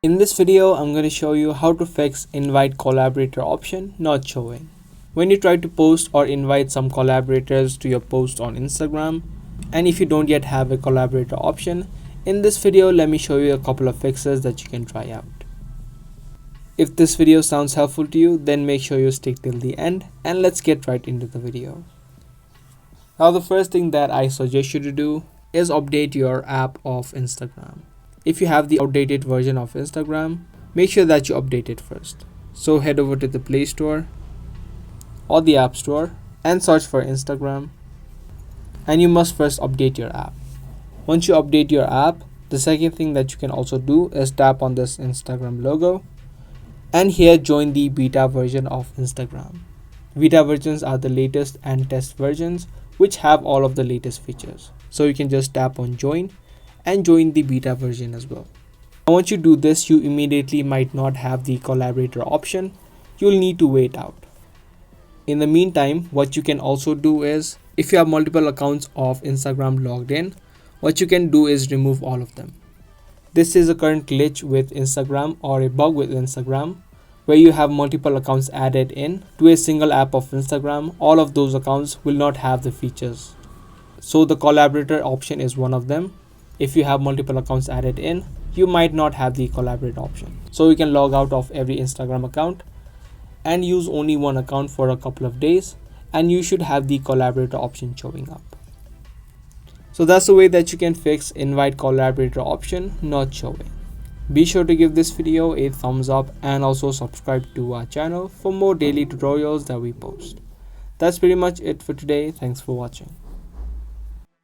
In this video, I'm going to show you how to fix invite collaborator option not showing. When you try to post or invite some collaborators to your post on Instagram, and if you don't yet have a collaborator option, in this video, let me show you a couple of fixes that you can try out. If this video sounds helpful to you, then make sure you stick till the end and let's get right into the video. Now the first thing that I suggest you to do is update your app of Instagram. If you have the outdated version of Instagram, make sure that you update it first. So head over to the Play Store or the App Store and search for Instagram. And you must first update your app. Once you update your app, the second thing that you can also do is tap on this Instagram logo and here join the beta version of Instagram. Beta versions are the latest and test versions which have all of the latest features. So you can just tap on join and join the beta version as well. And once you do this, you immediately might not have the collaborator option. You'll need to wait out. In the meantime, what you can also do is, if you have multiple accounts of Instagram logged in, what you can do is remove all of them. This is a current glitch with Instagram or a bug with Instagram where you have multiple accounts added in to a single app of Instagram. All of those accounts will not have the features. So the collaborator option is one of them. If you have multiple accounts added in, you might not have the collaborate option. So you can log out of every Instagram account and use only one account for a couple of days and you should have the collaborator option showing up. So that's the way that you can fix invite collaborator option not showing. Be sure to give this video a thumbs up and also subscribe to our channel for more daily tutorials that we post. That's pretty much it for today. Thanks for watching.